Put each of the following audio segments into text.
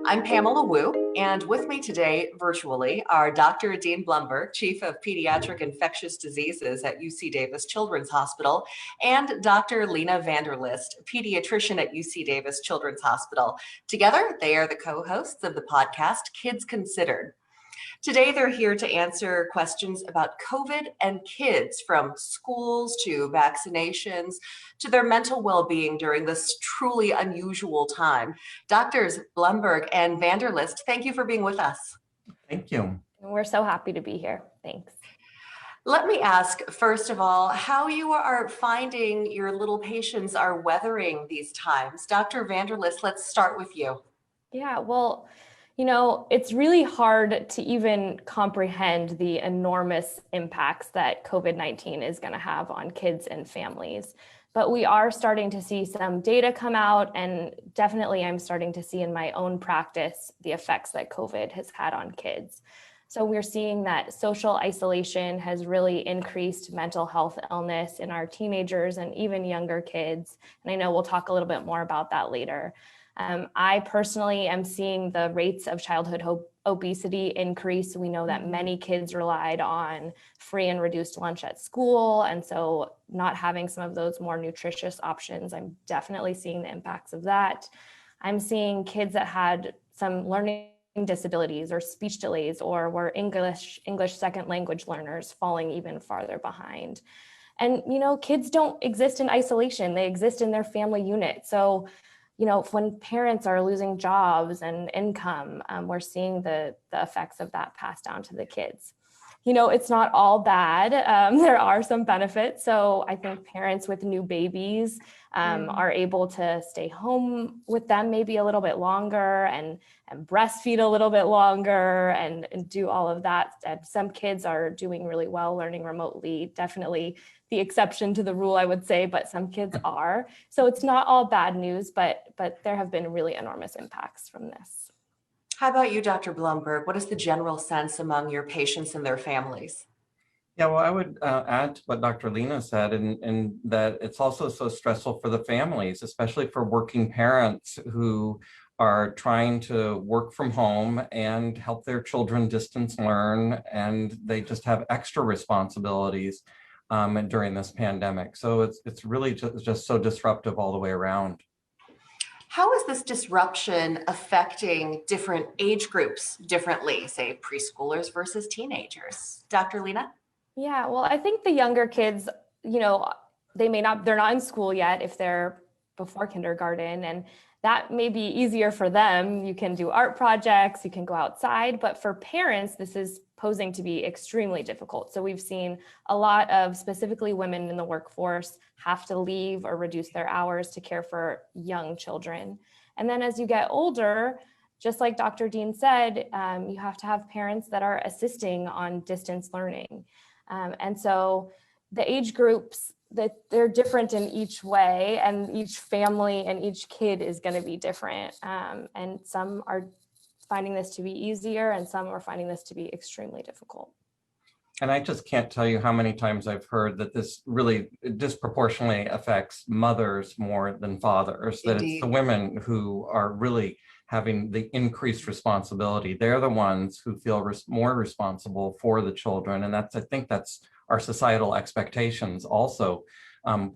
I'm Pamela Wu, and with me today virtually are Dr. Dean Blumberg, Chief of Pediatric Infectious Diseases at UC Davis Children's Hospital, and Dr. Lena Vanderlist, pediatrician at UC Davis Children's Hospital. Together, they are the co-hosts of the podcast Kids Considered. Today, they're here to answer questions about COVID and kids, from schools to vaccinations to their mental well-being during this truly unusual time. Doctors Blumberg and Vanderlist, thank you for being with us. Thank you. We're so happy to be here. Thanks. Let me ask, first of all, how you are finding your little patients are weathering these times. Dr. Vanderlist, let's start with you. Yeah, well, it's really hard to even comprehend the enormous impacts that COVID-19 is going to have on kids and families. But we are starting to see some data come out, and definitely I'm starting to see in my own practice the effects that COVID has had on kids. So we're seeing that social isolation has really increased mental health illness in our teenagers and even younger kids. And I know we'll talk a little bit more about that later. I personally am seeing the rates of childhood obesity increase. We know that many kids relied on free and reduced lunch at school. And so not having some of those more nutritious options, I'm definitely seeing the impacts of that. I'm seeing kids that had some learning disabilities or speech delays or were English second language learners falling even farther behind. And, kids don't exist in isolation. They exist in their family unit. So when parents are losing jobs and income, we're seeing the effects of that passed down to the kids. It's not all bad. There are some benefits. So I think parents with new babies are able to stay home with them maybe a little bit longer and breastfeed a little bit longer and do all of that. And some kids are doing really well learning remotely, definitely the exception to the rule, I would say, but some kids are. So it's not all bad news, but there have been really enormous impacts from this. How about you, Dr. Blumberg? What is the general sense among your patients and their families? Yeah, well, I would add to what Dr. Lena said, and that it's also so stressful for the families, especially for working parents who are trying to work from home and help their children distance learn, and they just have extra responsibilities during this pandemic. So it's really just so disruptive all the way around. How is this disruption affecting different age groups differently, say preschoolers versus teenagers? Dr. Lena? Yeah, well, I think the younger kids, they're not in school yet if they're before kindergarten, and that may be easier for them. You can do art projects, you can go outside, but for parents, this is posing to be extremely difficult. So we've seen a lot of specifically women in the workforce have to leave or reduce their hours to care for young children. And then as you get older, just like Dr. Dean said, you have to have parents that are assisting on distance learning. And so the age groups, that they're different in each way, and each family and each kid is going to be different. And some are finding this to be easier, and some are finding this to be extremely difficult. And I just can't tell you how many times I've heard that this really disproportionately affects mothers more than fathers, that Indeed. It's the women who are really having the increased responsibility. They're the ones who feel more responsible for the children. And I think that's our societal expectations also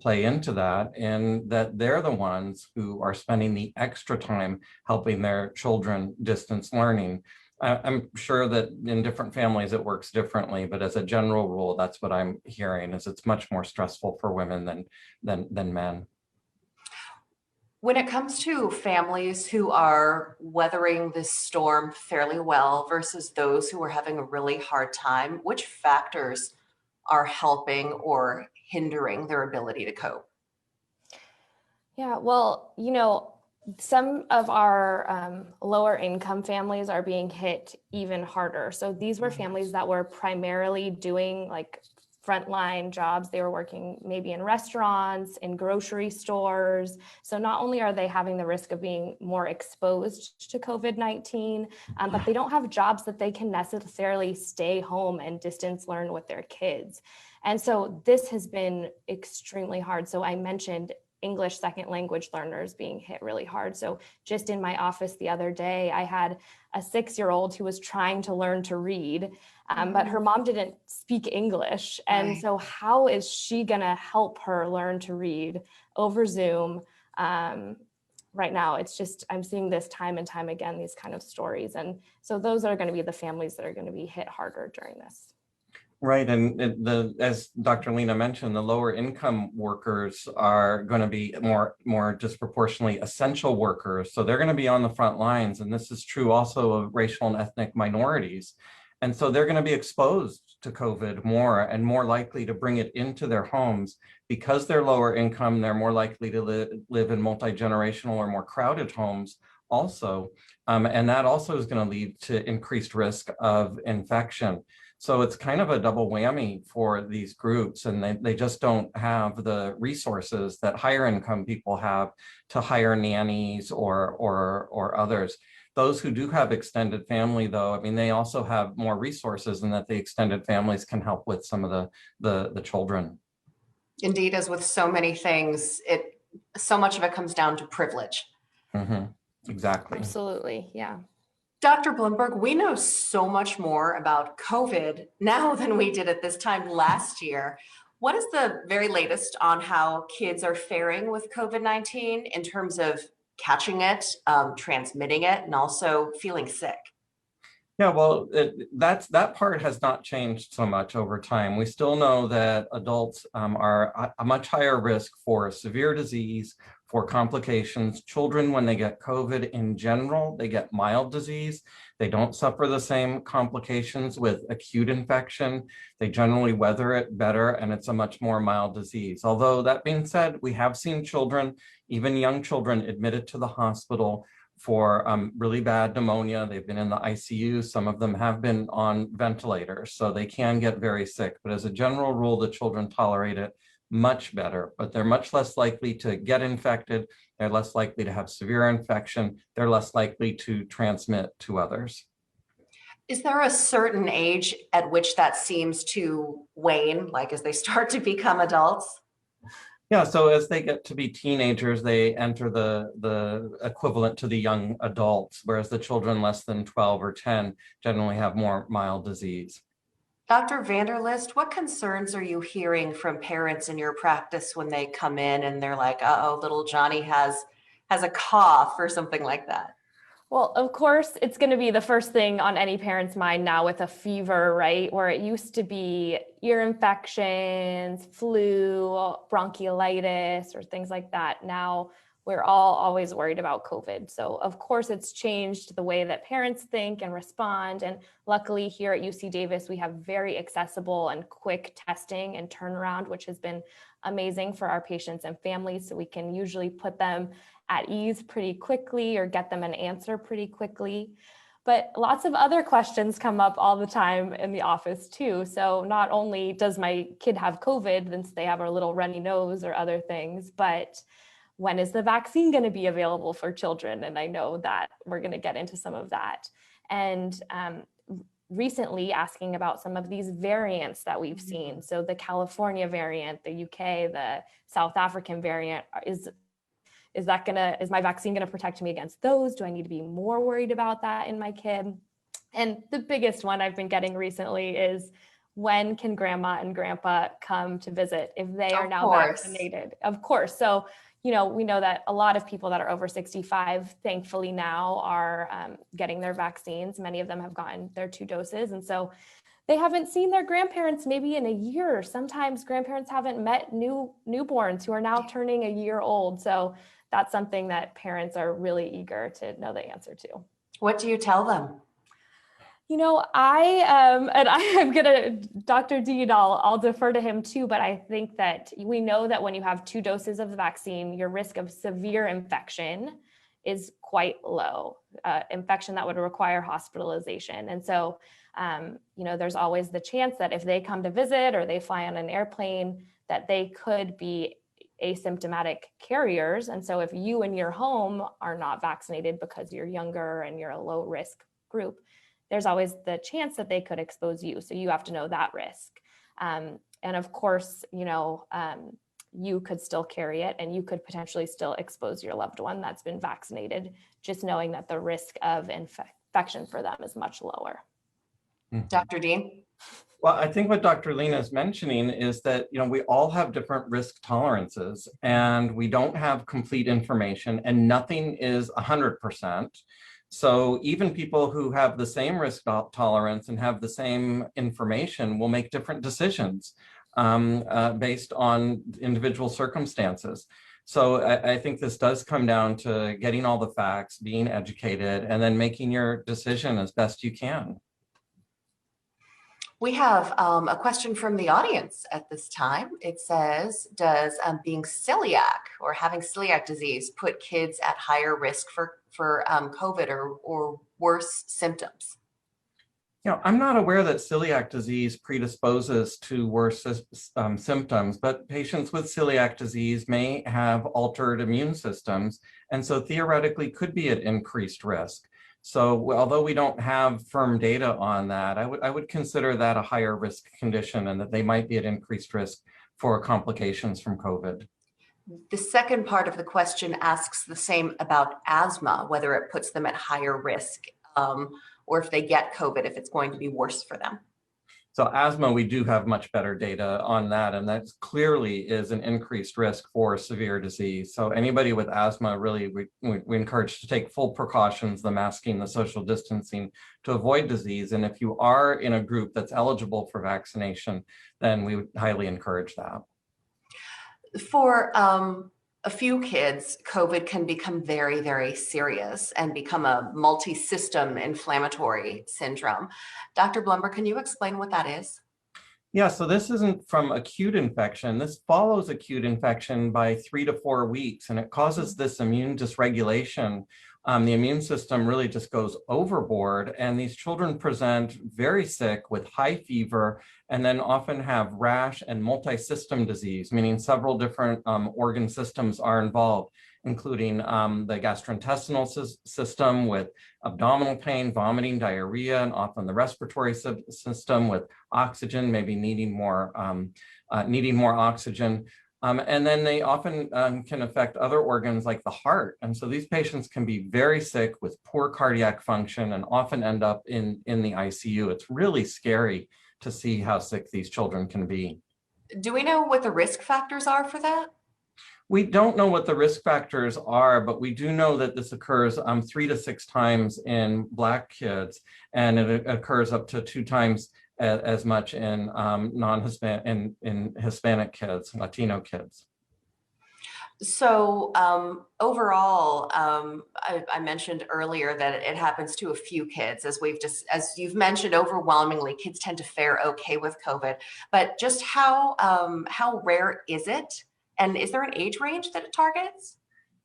play into that, and that they're the ones who are spending the extra time helping their children distance learning. I'm sure that in different families it works differently, but as a general rule, that's what I'm hearing, is it's much more stressful for women than men. When it comes to families who are weathering this storm fairly well versus those who are having a really hard time, which factors are helping or hindering their ability to cope? Yeah, well, some of our lower income families are being hit even harder. So these were families that were primarily doing like frontline jobs. They were working maybe in restaurants, in grocery stores. So not only are they having the risk of being more exposed to COVID-19, but they don't have jobs that they can necessarily stay home and distance learn with their kids. And so this has been extremely hard. So I mentioned English second language learners being hit really hard. So just in my office the other day, I had a 6-year-old who was trying to learn to read, but her mom didn't speak English. And Right. so how is she gonna help her learn to read over Zoom? Right now, it's just, I'm seeing this time and time again, these kind of stories. And so those are gonna be the families that are gonna be hit harder during this. Right, and as Dr. Lena mentioned, the lower income workers are going to be more disproportionately essential workers. So they're going to be on the front lines, and this is true also of racial and ethnic minorities. And so they're going to be exposed to COVID more and more likely to bring it into their homes because they're lower income. They're more likely to live in multi-generational or more crowded homes also. And that also is going to lead to increased risk of infection. So it's kind of a double whammy for these groups, and they just don't have the resources that higher income people have to hire nannies or others. Those who do have extended family, though, I mean, they also have more resources, and that the extended families can help with some of the children. Indeed, as with so many things, so much of it comes down to privilege. Mm-hmm. Exactly. Absolutely, yeah. Dr. Blumberg, we know so much more about COVID now than we did at this time last year. What is the very latest on how kids are faring with COVID-19 in terms of catching it, transmitting it, and also feeling sick? Yeah, well, that part has not changed so much over time. We still know that adults are a much higher risk for severe disease, for complications. Children, when they get COVID in general, they get mild disease. They don't suffer the same complications with acute infection. They generally weather it better, and it's a much more mild disease. Although that being said, we have seen children, even young children, admitted to the hospital for really bad pneumonia. They've been in the ICU. Some of them have been on ventilators, so they can get very sick. But as a general rule, the children tolerate it much better, but they're much less likely to get infected. They're less likely to have severe infection. They're less likely to transmit to others. Is there a certain age at which that seems to wane, like as they start to become adults? Yeah, so as they get to be teenagers, they enter the equivalent to the young adults, whereas the children less than 12 or 10 generally have more mild disease. Dr. Vanderlist, what concerns are you hearing from parents in your practice when they come in and they're like, uh-oh, little Johnny has a cough or something like that? Well, of course, it's going to be the first thing on any parent's mind now with a fever, right? Where it used to be ear infections, flu, bronchiolitis, or things like that. Now we're all always worried about COVID. So of course, it's changed the way that parents think and respond. And luckily here at UC Davis, we have very accessible and quick testing and turnaround, which has been amazing for our patients and families. So we can usually put them at ease pretty quickly or get them an answer pretty quickly. But lots of other questions come up all the time in the office too. So not only does my kid have COVID, since they have a little runny nose or other things, but when is the vaccine going to be available for children? And I know that we're going to get into some of that. And recently asking about some of these variants that we've seen. So the California variant, the UK, the South African variant, is my vaccine gonna protect me against those? Do I need to be more worried about that in my kid? And the biggest one I've been getting recently is, when can grandma and grandpa come to visit if they are now vaccinated? Of course. So, we know that a lot of people that are over 65, thankfully now are getting their vaccines. Many of them have gotten their 2 doses. And so they haven't seen their grandparents maybe in a year. Sometimes grandparents haven't met newborns who are now turning a year old. So that's something that parents are really eager to know the answer to. What do you tell them? I'm gonna, Dr. Dean, I'll defer to him too, but I think that we know that when you have 2 doses of the vaccine, your risk of severe infection is quite low, infection that would require hospitalization. And so, there's always the chance that if they come to visit or they fly on an airplane, that they could be asymptomatic carriers. And so if you in your home are not vaccinated because you're younger and you're a low risk group, there's always the chance that they could expose you. So you have to know that risk. And of course, you could still carry it and you could potentially still expose your loved one that's been vaccinated, just knowing that the risk of infection for them is much lower. Dr. Dean? Well, I think what Dr. Lena is mentioning is that, we all have different risk tolerances and we don't have complete information and nothing is 100%. So even people who have the same risk tolerance and have the same information will make different decisions based on individual circumstances. So I think this does come down to getting all the facts, being educated, and then making your decision as best you can. We have a question from the audience at this time. It says, does being celiac or having celiac disease put kids at higher risk for COVID or worse symptoms? I'm not aware that celiac disease predisposes to worse symptoms, but patients with celiac disease may have altered immune systems, and so theoretically could be at increased risk. So although we don't have firm data on that, I would consider that a higher risk condition and that they might be at increased risk for complications from COVID. The second part of the question asks the same about asthma, whether it puts them at higher risk or if they get COVID, if it's going to be worse for them. So asthma, we do have much better data on that, and that clearly is an increased risk for severe disease. So anybody with asthma, really, we encourage to take full precautions, the masking, the social distancing, to avoid disease. And if you are in a group that's eligible for vaccination, then we would highly encourage that. For a few kids, COVID can become very, very serious and become a multi-system inflammatory syndrome. Dr. Blumberg, can you explain what that is? Yeah, so this isn't from acute infection. This follows acute infection by 3 to 4 weeks, and it causes this immune dysregulation. The immune system really just goes overboard, and these children present very sick with high fever, and then often have rash and multi-system disease, meaning several different organ systems are involved, including the gastrointestinal system with abdominal pain, vomiting, diarrhea, and often the respiratory system with oxygen, maybe needing more oxygen. And then they often can affect other organs like the heart. And so these patients can be very sick with poor cardiac function and often end up in the ICU. It's really scary to see how sick these children can be. Do we know what the risk factors are for that? We don't know what the risk factors are, but we do know that this occurs 3 to 6 times in Black kids, and it occurs up to 2 times as much in in Hispanic kids, Latino kids. So overall, I mentioned earlier that it happens to a few kids, as you've mentioned, overwhelmingly kids tend to fare okay with COVID. But just how rare is it, and is there an age range that it targets?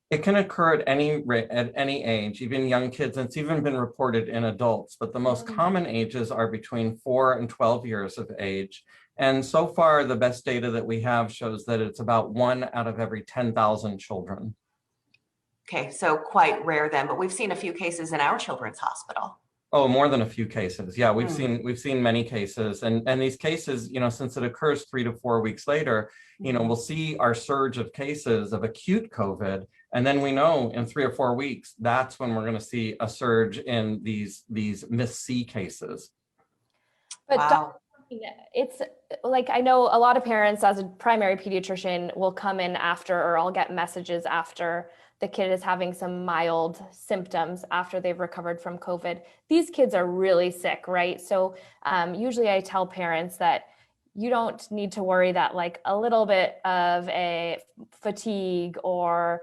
It can occur at any age, even young kids, and it's even been reported in adults, but the most common ages are between 4 and 12 years of age. And so far, the best data that we have shows that it's about 1 out of every 10,000 children. Okay, so quite rare then, but we've seen a few cases in our children's hospital. Oh, more than a few cases. Yeah, we've seen many cases, and these cases, since it occurs 3 to 4 weeks later, we'll see our surge of cases of acute COVID, and then we know in 3 or 4 weeks that's when we're going to see a surge in these Miss C cases. But wow. It's like, I know a lot of parents as a primary pediatrician will come in after, or I'll get messages after the kid is having some mild symptoms after they've recovered from COVID. These kids are really sick, right? So usually I tell parents that you don't need to worry that like a little bit of a fatigue or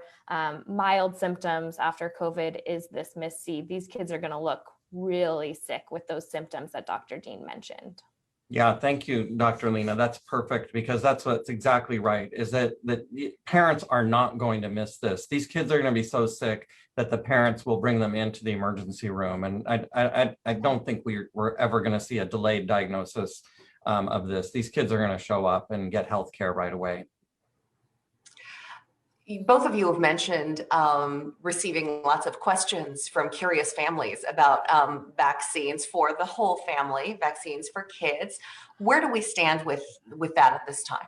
mild symptoms after COVID is this Miss C. These kids are going to look really sick with those symptoms that Dr. Dean mentioned. Yeah, thank you, Dr. Lena. That's perfect, because that's what's exactly right, is that parents are not going to miss this. These kids are going to be so sick that the parents will bring them into the emergency room. And I don't think we're ever going to see a delayed diagnosis of this. These kids are going to show up and get health care right away. Both of you have mentioned receiving lots of questions from curious families about vaccines for the whole family, vaccines for kids. Where do we stand with that at this time?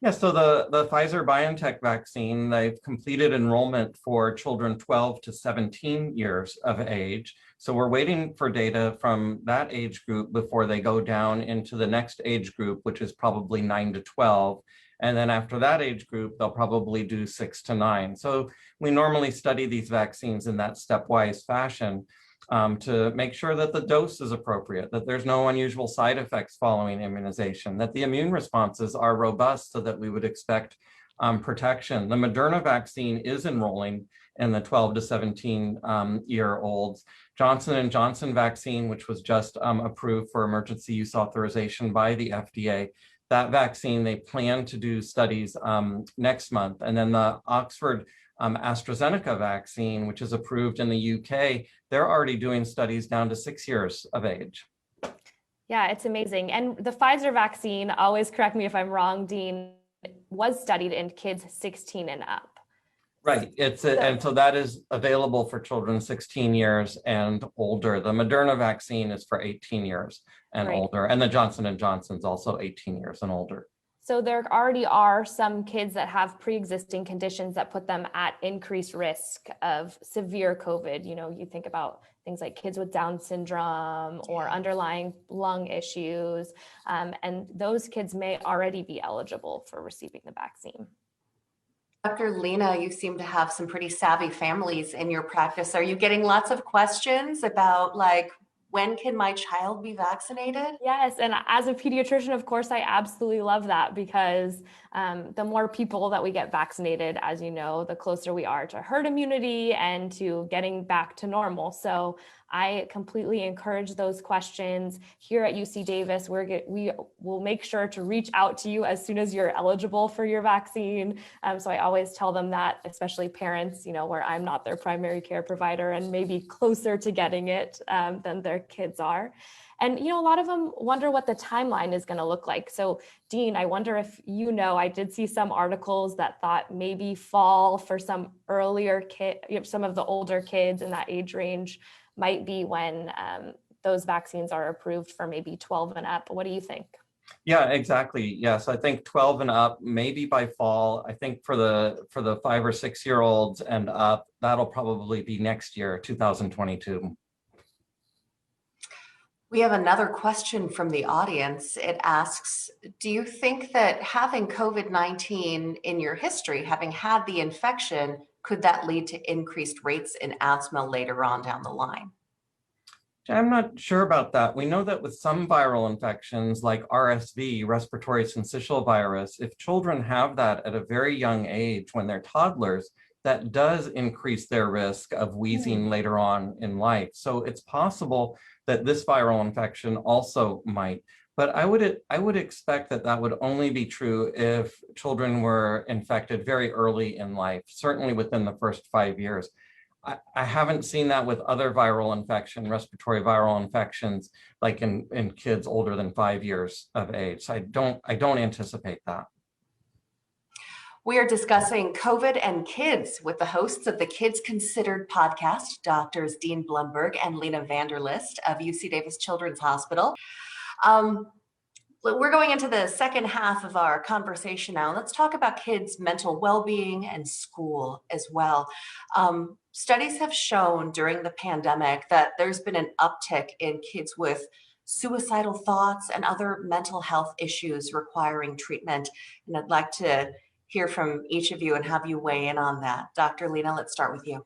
Yeah, so the Pfizer-BioNTech vaccine, they've completed enrollment for children 12 to 17 years of age. So we're waiting for data from that age group before they go down into the next age group, which is probably 9 to 12. And then after that age group, they'll probably do 6 to 9. So we normally study these vaccines in that stepwise fashion. To make sure that the dose is appropriate, that there's no unusual side effects following immunization, that the immune responses are robust so that we would expect protection. The Moderna vaccine is enrolling in the 12 to 17 year olds. Johnson & Johnson vaccine, which was just approved for emergency use authorization by the FDA, that vaccine, they plan to do studies next month. And then the Oxford AstraZeneca vaccine, which is approved in the UK, they're already doing studies down to 6 years of age. Yeah, it's amazing. And the Pfizer vaccine, always correct me if I'm wrong, Dean, was studied in kids 16 and up. Right. And so that is available for children 16 years and older. The Moderna vaccine is for 18 years and older, and the Johnson & Johnson's also 18 years and older. So there already are some kids that have pre-existing conditions that put them at increased risk of severe COVID. You know, you think about things like kids with Down syndrome or underlying lung issues, and those kids may already be eligible for receiving the vaccine. Dr. Lena, you seem to have some pretty savvy families in your practice. Are you getting lots of questions about like, when can my child be vaccinated? Yes, and as a pediatrician, of course, I absolutely love that because the more people that we get vaccinated, as you know, the closer we are to herd immunity and to getting back to normal. So I completely encourage those questions. Here at UC Davis, we will make sure to reach out to you as soon as you're eligible for your vaccine. So I always tell them that, especially parents, you know, where I'm not their primary care provider and maybe closer to getting it than their kids are. And, you know, a lot of them wonder what the timeline is going to look like. So, Dean, I wonder if you know, I did see some articles that thought maybe fall for some earlier some of the older kids in that age range might be when those vaccines are approved for maybe 12 and up. What do you think? Yeah, exactly. Yes, I think 12 and up, maybe by fall. I think for the 5 or 6 year olds and up, that'll probably be next year, 2022. We have another question from the audience. It asks, do you think that having COVID-19 in your history, having had the infection, could that lead to increased rates in asthma later on down the line? I'm not sure about that. We know that with some viral infections like RSV, respiratory syncytial virus, if children have that at a very young age when they're toddlers, that does increase their risk of wheezing later on in life. So it's possible that this viral infection also might. But I would expect that that would only be true if children were infected very early in life, certainly within the first 5 years. I haven't seen that with other viral infection, respiratory viral infections, like in kids older than 5 years of age. So I don't anticipate that. We are discussing COVID and kids with the hosts of the Kids Considered podcast, Doctors Dean Blumberg and Lena Vanderlist of UC Davis Children's Hospital. We're going into the second half of our conversation now. Let's talk about kids' mental well-being and school as well. Studies have shown during the pandemic that there's been an uptick in kids with suicidal thoughts and other mental health issues requiring treatment. And I'd like to hear from each of you and have you weigh in on that. Dr. Lena, let's start with you.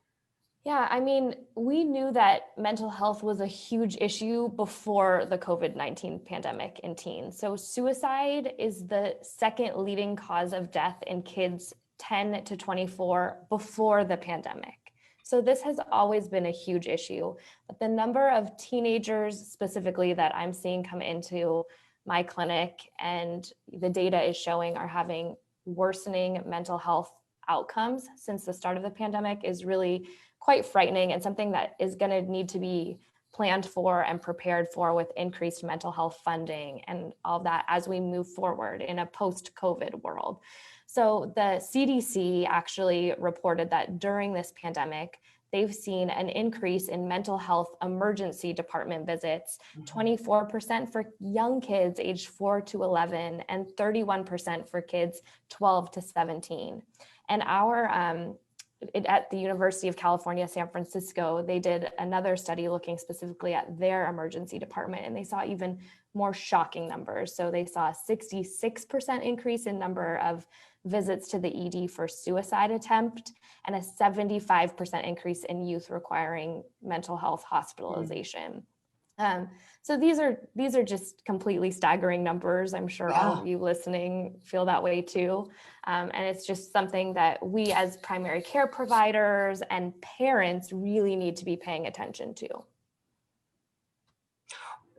Yeah, I mean, we knew that mental health was a huge issue before the COVID-19 pandemic in teens. So suicide is the second leading cause of death in kids 10 to 24 before the pandemic. So this has always been a huge issue. But the number of teenagers specifically that I'm seeing come into my clinic and the data is showing are having worsening mental health outcomes since the start of the pandemic is really quite frightening and something that is going to need to be planned for and prepared for with increased mental health funding and all that as we move forward in a post-COVID world. So the CDC actually reported that during this pandemic, they've seen an increase in mental health emergency department visits, 24% for young kids aged 4 to 11, and 31% for kids 12 to 17. And at the University of California, San Francisco, they did another study looking specifically at their emergency department, and they saw even more shocking numbers. So they saw a 66% increase in number of visits to the ED for suicide attempt, and a 75% increase in youth requiring mental health hospitalization. So these are just completely staggering numbers. I'm sure all of you listening feel that way too. And it's just something that we as primary care providers and parents really need to be paying attention to.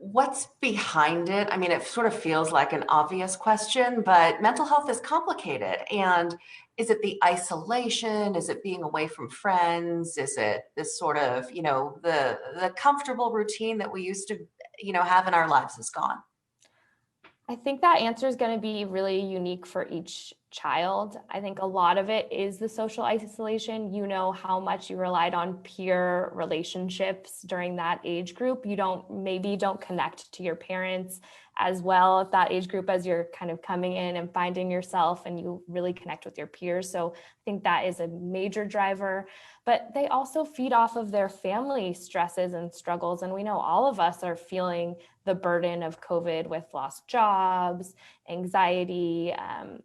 What's behind it? I mean, it sort of feels like an obvious question, but mental health is complicated. And is it the isolation? Is it being away from friends? Is it this sort of, the comfortable routine that we used to, have in our lives is gone? I think that answer is going to be really unique for each child. I think a lot of it is the social isolation. You know how much you relied on peer relationships during that age group. You don't connect to your parents as well at that age group as you're kind of coming in and finding yourself, and you really connect with your peers. So I think that is a major driver, but they also feed off of their family stresses and struggles. And we know all of us are feeling the burden of COVID with lost jobs, anxiety,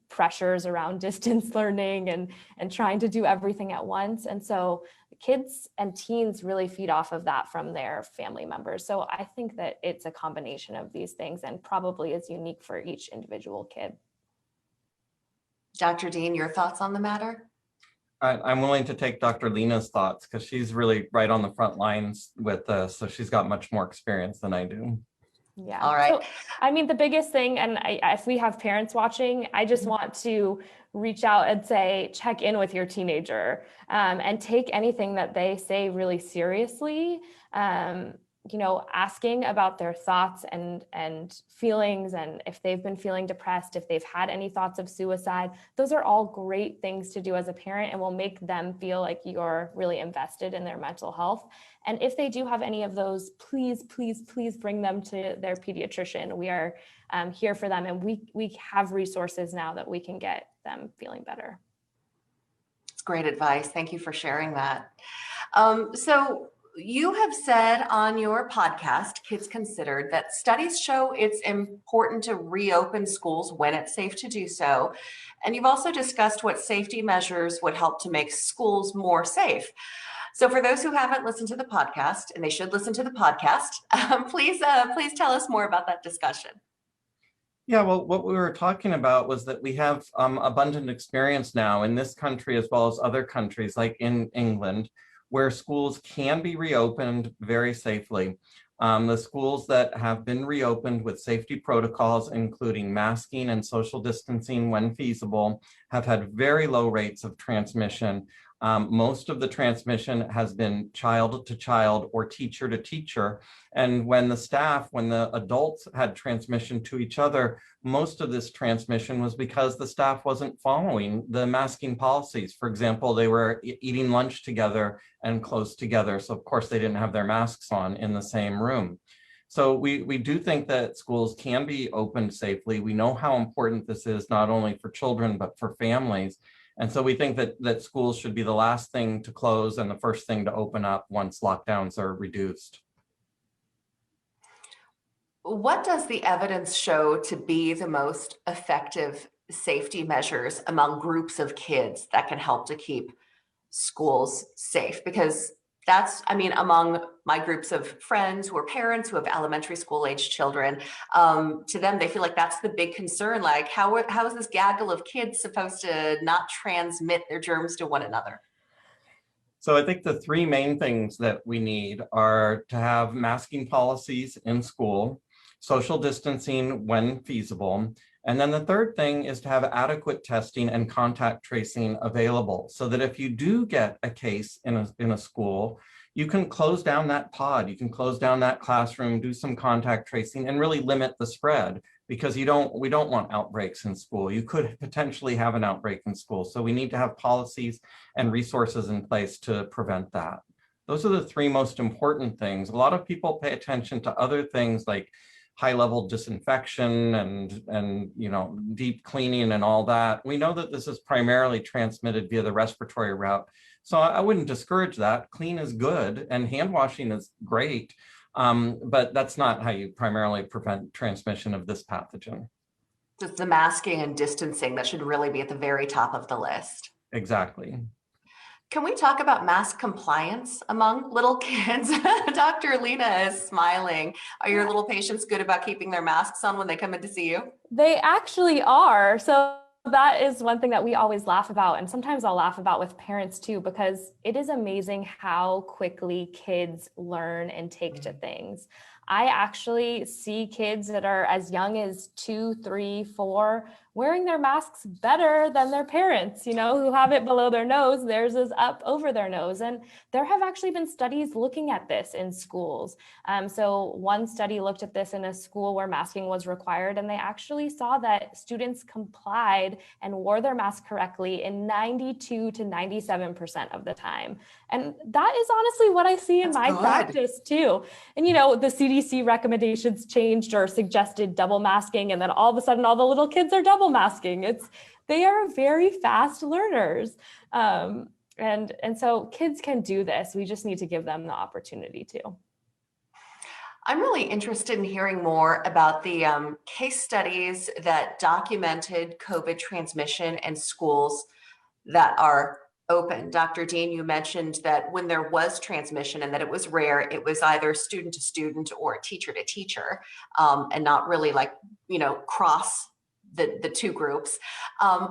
pressures around distance learning and trying to do everything at once. And so kids and teens really feed off of that from their family members. So I think that it's a combination of these things and probably is unique for each individual kid. Dr. Dean, your thoughts on the matter? I'm willing to take Dr. Lena's thoughts because she's really right on the front lines with this. So she's got much more experience than I do. Yeah. All right. So, I mean, the biggest thing, and if we have parents watching, I just want to reach out and say, check in with your teenager and take anything that they say really seriously. Asking about their thoughts and feelings, and if they've been feeling depressed, if they've had any thoughts of suicide, those are all great things to do as a parent and will make them feel like you're really invested in their mental health. And if they do have any of those, please, please, please bring them to their pediatrician. We are here for them, and we have resources now that we can get them feeling better. It's great advice. Thank you for sharing that. So you have said on your podcast, Kids Considered, that studies show it's important to reopen schools when it's safe to do so. And you've also discussed what safety measures would help to make schools more safe. So for those who haven't listened to the podcast, and they should listen to the podcast, please tell us more about that discussion. Yeah, well, what we were talking about was that we have abundant experience now in this country as well as other countries like in England, where schools can be reopened very safely. The schools that have been reopened with safety protocols, including masking and social distancing when feasible, have had very low rates of transmission. Most of the transmission has been child to child or teacher to teacher. And when the adults had transmission to each other, most of this transmission was because the staff wasn't following the masking policies. For example, they were eating lunch together and close together. So of course they didn't have their masks on in the same room. So we do think that schools can be opened safely. We know how important this is, not only for children, but for families. And so we think that schools should be the last thing to close and the first thing to open up once lockdowns are reduced. What does the evidence show to be the most effective safety measures among groups of kids that can help to keep schools safe? Because among my groups of friends who are parents who have elementary school age children, to them, they feel like that's the big concern. Like, how is this gaggle of kids supposed to not transmit their germs to one another? So I think the three main things that we need are to have masking policies in school, social distancing when feasible, and then the third thing is to have adequate testing and contact tracing available so that if you do get a case in a school, you can close down that pod, you can close down that classroom, do some contact tracing and really limit the spread, because we don't want outbreaks in school. You could potentially have an outbreak in school. So we need to have policies and resources in place to prevent that. Those are the three most important things. A lot of people pay attention to other things like high-level disinfection and deep cleaning and all that. We know that this is primarily transmitted via the respiratory route. So I wouldn't discourage that. Clean is good and hand washing is great, but that's not how you primarily prevent transmission of this pathogen. It's the masking and distancing that should really be at the very top of the list. Exactly. Can we talk about mask compliance among little kids? Dr. Lena is smiling. Are your little patients good about keeping their masks on when they come in to see you? They actually are. So that is one thing that we always laugh about. And sometimes I'll laugh about with parents too, because it is amazing how quickly kids learn and take to things. I actually see kids that are as young as 2, 3, 4 wearing their masks better than their parents, who have it below their nose. Theirs is up over their nose. And there have actually been studies looking at this in schools. So one study looked at this in a school where masking was required, and they actually saw that students complied and wore their mask correctly in 92 to 97% of the time. And that is honestly what I see in my practice too. And, the CDC recommendations changed or suggested double masking, and then all of a sudden all the little kids are double masking. They are very fast learners. And so kids can do this. We just need to give them the opportunity to. I'm really interested in hearing more about the case studies that documented COVID transmission in schools that are open. Dr. Dean, you mentioned that when there was transmission and that it was rare, it was either student to student or teacher to teacher, and not really cross the two groups.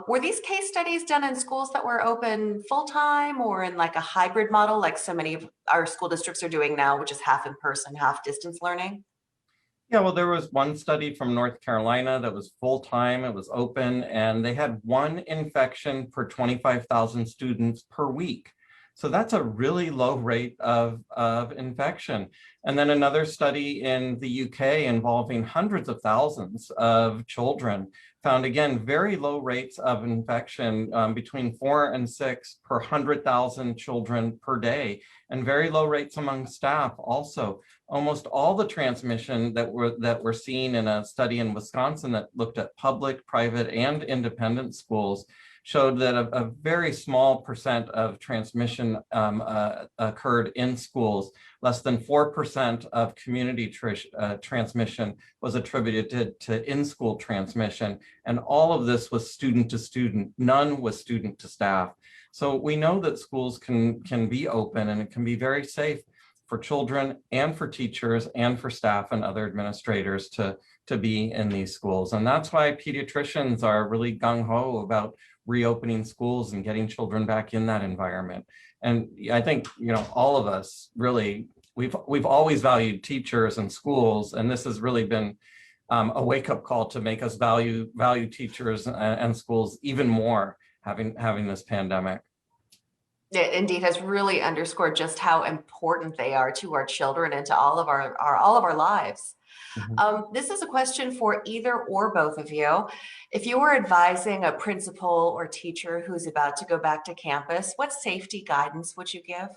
Were these case studies done in schools that were open full-time or in like a hybrid model, like so many of our school districts are doing now, which is half in person, half distance learning? Yeah, well, there was one study from North Carolina that was full-time, it was open, and they had 1 infection per 25,000 students per week. So that's a really low rate of infection. And then another study in the UK involving hundreds of thousands of children found, again, very low rates of infection, between 4 and 6 per 100,000 children per day, and very low rates among staff also. Almost all the transmission that were seen in a study in Wisconsin that looked at public, private, and independent schools showed that a very small percent of transmission occurred in schools. Less than 4% of community transmission was attributed to in-school transmission. And all of this was student to student, none was student to staff. So we know that schools can be open and it can be very safe for children and for teachers and for staff and other administrators to be in these schools. And that's why pediatricians are really gung-ho about reopening schools and getting children back in that environment. And I think, all of us really, we've always valued teachers and schools, and this has really been a wake-up call to make us value teachers and schools even more having this pandemic. It indeed has really underscored just how important they are to our children and to all of our lives. Mm-hmm. This is a question for either or both of you. If you were advising a principal or teacher who's about to go back to campus, what safety guidance would you give?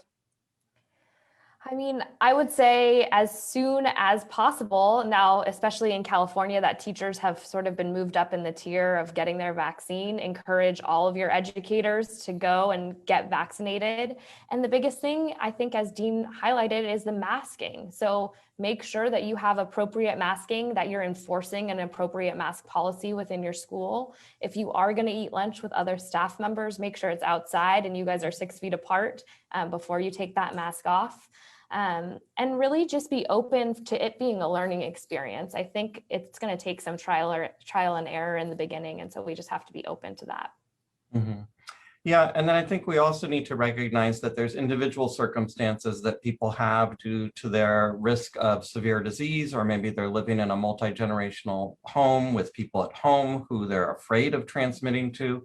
I mean, I would say as soon as possible now, especially in California, that teachers have sort of been moved up in the tier of getting their vaccine. Encourage all of your educators to go and get vaccinated. And the biggest thing, I think, as Dean highlighted, is the masking. So make sure that you have appropriate masking, that you're enforcing an appropriate mask policy within your school. If you are going to eat lunch with other staff members, make sure it's outside and you guys are 6 feet apart before you take that mask off. And really just be open to it being a learning experience. I think it's going to take some trial and error in the beginning. And so we just have to be open to that. Mm-hmm. Yeah, and then I think we also need to recognize that there's individual circumstances that people have due to their risk of severe disease, or maybe they're living in a multi-generational home with people at home who they're afraid of transmitting to.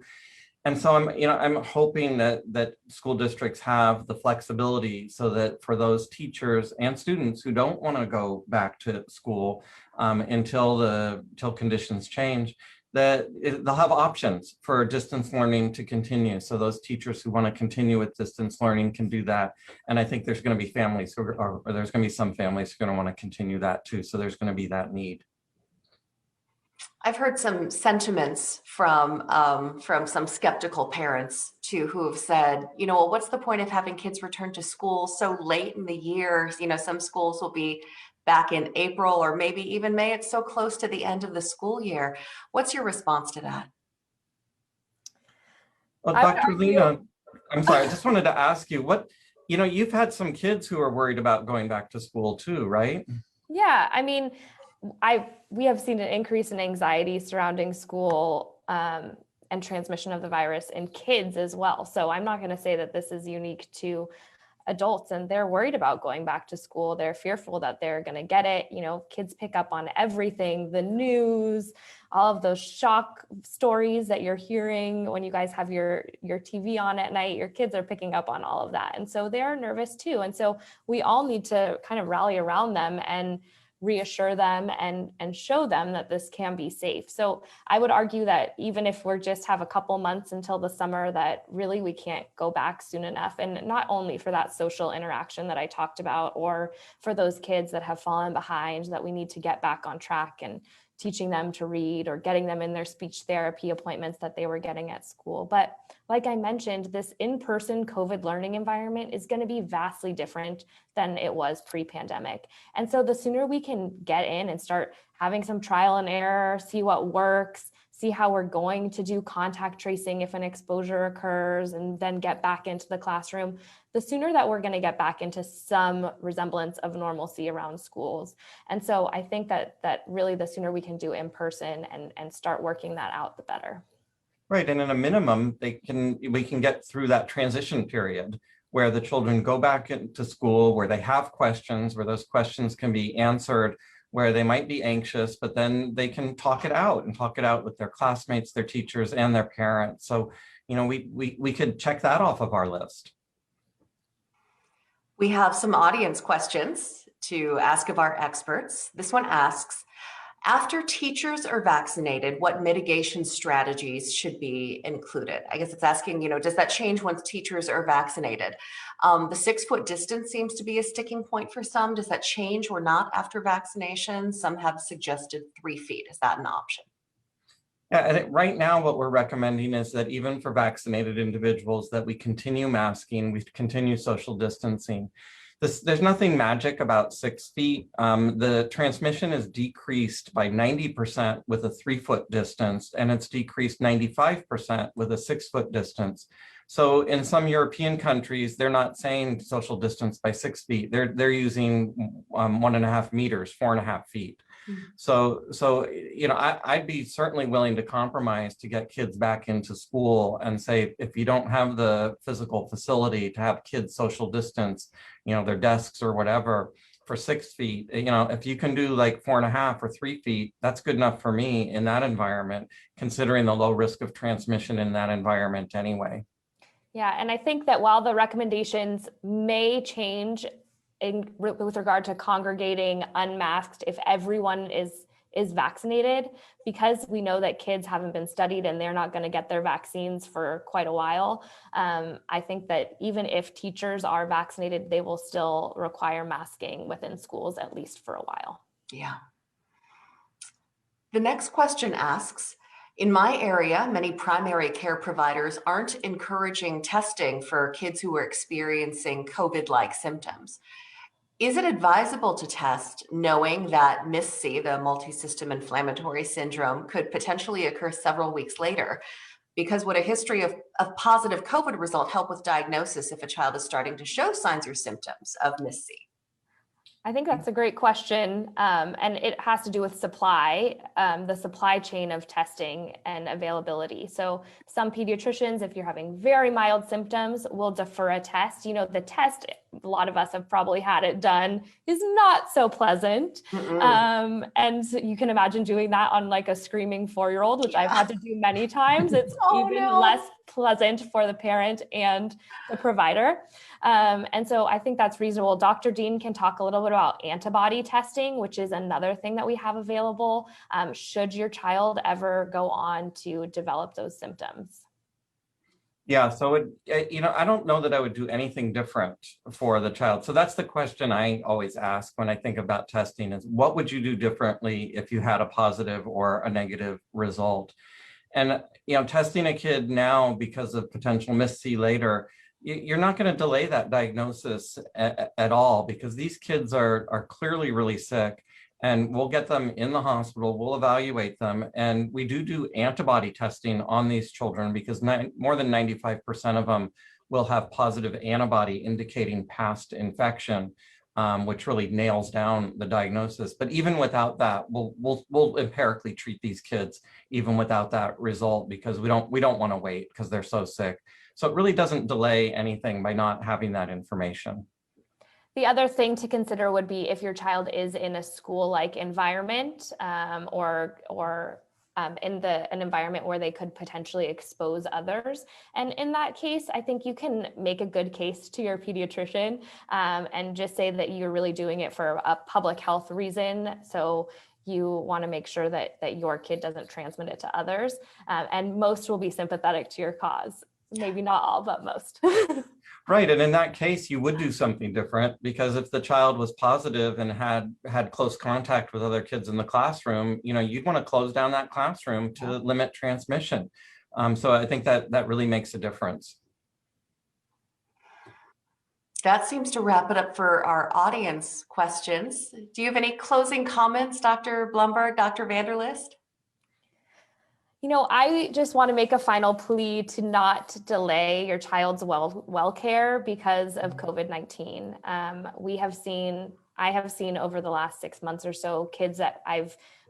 And so I'm hoping that school districts have the flexibility so that for those teachers and students who don't want to go back to school until conditions change, that they'll have options for distance learning to continue. So those teachers who want to continue with distance learning can do that. And I think there's going to be families or there's going to be some families who are going to want to continue that too. So there's going to be that need. I've heard some sentiments from some skeptical parents too, who have said, well, what's the point of having kids return to school so late in the year? Some schools will be back in April or maybe even May. It's so close to the end of the school year. What's your response to that? Well, Dr. Lena, I'm sorry, I just wanted to ask you you've had some kids who are worried about going back to school too, right? Yeah, I mean, we have seen an increase in anxiety surrounding school and transmission of the virus in kids as well. So I'm not going to say that this is unique to adults, and they're worried about going back to school. They're fearful that they're going to get it. Kids pick up on everything, the news, all of those shock stories that you're hearing when you guys have your TV on at night. Your kids are picking up on all of that. And so they're nervous too. And so we all need to kind of rally around them and reassure them and show them that this can be safe. So I would argue that even if we're just have a couple months until the summer, that really we can't go back soon enough. And not only for that social interaction that I talked about, or for those kids that have fallen behind, that we need to get back on track and teaching them to read or getting them in their speech therapy appointments that they were getting at school. But like I mentioned, this in-person COVID learning environment is going to be vastly different than it was pre-pandemic. And so the sooner we can get in and start having some trial and error, see what works, see how we're going to do contact tracing if an exposure occurs, and then get back into the classroom, the sooner that we're going to get back into some resemblance of normalcy around schools. And so I think that really the sooner we can do in person and start working that out, the better. Right, and in a minimum, we can get through that transition period where the children go back into school, where they have questions, where those questions can be answered, where they might be anxious, but then they can talk it out with their classmates, their teachers, and their parents. So, we could check that off of our list. We have some audience questions to ask of our experts. This one asks, after teachers are vaccinated, what mitigation strategies should be included? I guess it's asking, does that change once teachers are vaccinated? The 6-foot distance seems to be a sticking point for some. Does that change or not after vaccination? Some have suggested 3 feet. Is that an option? Yeah, and right now what we're recommending is that even for vaccinated individuals, that we continue masking, we continue social distancing. There's nothing magic about 6 feet. The transmission is decreased by 90% with a 3-foot distance, and it's decreased 95% with a 6-foot distance. So in some European countries, they're not saying social distance by 6 feet. They're using 1.5 meters, 4.5 feet. So I'd be certainly willing to compromise to get kids back into school and say, if you don't have the physical facility to have kids social distance, their desks or whatever, for 6 feet, if you can do like 4.5 or 3 feet, that's good enough for me in that environment, considering the low risk of transmission in that environment anyway. Yeah, and I think that while the recommendations may change with regard to congregating unmasked if everyone is vaccinated, because we know that kids haven't been studied and they're not going to get their vaccines for quite a while. I think that even if teachers are vaccinated, they will still require masking within schools, at least for a while. Yeah. The next question asks, in my area, many primary care providers aren't encouraging testing for kids who are experiencing COVID-like symptoms. Is it advisable to test knowing that MIS-C, the multisystem inflammatory syndrome, could potentially occur several weeks later? Because would a history of positive COVID result help with diagnosis if a child is starting to show signs or symptoms of MIS-C? I think that's a great question. And it has to do with supply, the supply chain of testing and availability. So some pediatricians, if you're having very mild symptoms, will defer a test. The test, a lot of us have probably had it done, is not so pleasant. And you can imagine doing that on like a screaming 4-year-old, which I've had to do many times. It's less pleasant for the parent and the provider. And so I think that's reasonable. Dr. Dean can talk a little bit about antibody testing, which is another thing that we have available should your child ever go on to develop those symptoms. Yeah, so I don't know that I would do anything different for the child. So that's the question I always ask when I think about testing is what would you do differently if you had a positive or a negative result? And, testing a kid now because of potential miss-see later, you're not going to delay that diagnosis at all because these kids are clearly really sick. And we'll get them in the hospital, we'll evaluate them, and we do antibody testing on these children because more than 95% of them will have positive antibody indicating past infection, which really nails down the diagnosis. But even without that, we'll empirically treat these kids even without that result because we don't want to wait because they're so sick. So it really doesn't delay anything by not having that information. The other thing to consider would be if your child is in a school-like environment or in an environment where they could potentially expose others. And in that case, I think you can make a good case to your pediatrician and just say that you're really doing it for a public health reason. So you want to make sure that your kid doesn't transmit it to others. And most will be sympathetic to your cause. Maybe not all, but most. Right. And in that case, you would do something different because if the child was positive and had close contact with other kids in the classroom, you'd want to close down that classroom to limit transmission. So I think that really makes a difference. That seems to wrap it up for our audience questions. Do you have any closing comments, Dr. Blumberg, Dr. Vanderlist? I just want to make a final plea to not delay your child's well care because of COVID-19. I have seen over the last 6 months or so kids that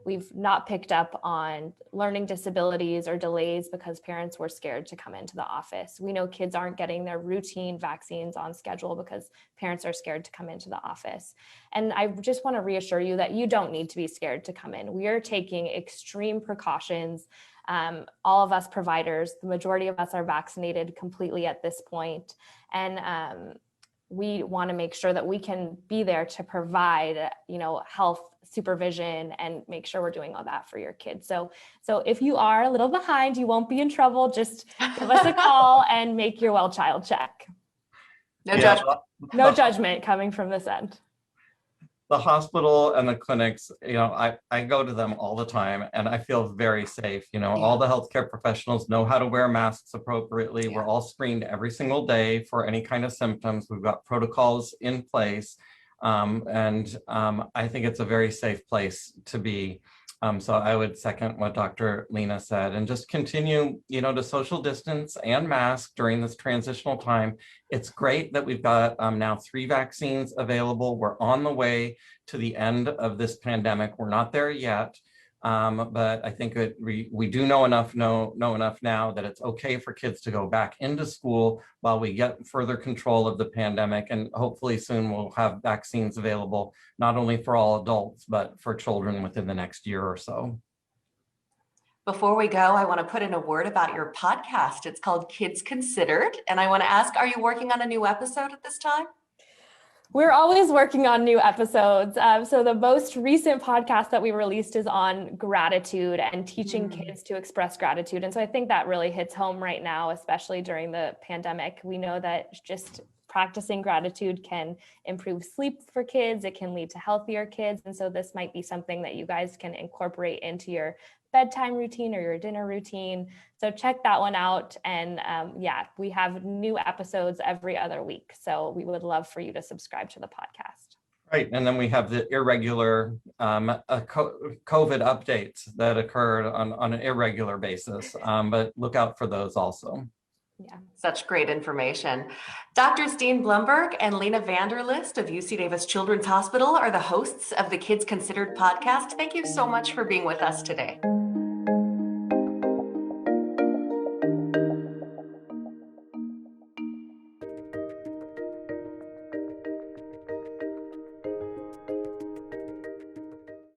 we've not picked up on learning disabilities or delays because parents were scared to come into the office. We know kids aren't getting their routine vaccines on schedule because parents are scared to come into the office. And I just want to reassure you that you don't need to be scared to come in. We are taking extreme precautions. All of us providers, the majority of us are vaccinated completely at this point. And we want to make sure that we can be there to provide, health supervision and make sure we're doing all that for your kids. So if you are a little behind, you won't be in trouble. Just give us a call and make your well child check. No judgment coming from this end. The hospital and the clinics, I go to them all the time and I feel very safe. All the healthcare professionals know how to wear masks appropriately. We're all screened every single day for any kind of symptoms. We've got protocols in place. And I think it's a very safe place to be. So I would second what Dr. Lena said and just continue, to social distance and mask during this transitional time. It's great that we've got now 3 vaccines available. We're on the way to the end of this pandemic. We're not there yet, but I think we do know enough now that it's okay for kids to go back into school while we get further control of the pandemic. And hopefully soon we'll have vaccines available, not only for all adults, but for children within the next year or so. Before we go, I want to put in a word about your podcast. It's called Kids Considered. And I want to ask, are you working on a new episode at this time? We're always working on new episodes. So the most recent podcast that we released is on gratitude and teaching kids to express gratitude. And so I think that really hits home right now, especially during the pandemic. We know that just practicing gratitude can improve sleep for kids. It can lead to healthier kids. And so this might be something that you guys can incorporate into your bedtime routine or your dinner routine. So check that one out. And we have new episodes every other week. So we would love for you to subscribe to the podcast. Right. And then we have the irregular COVID updates that occurred on an irregular basis. But look out for those also. Yeah. Such great information. Drs. Dean Blumberg and Lena Vanderlist of UC Davis Children's Hospital are the hosts of the Kids Considered podcast. Thank you so much for being with us today.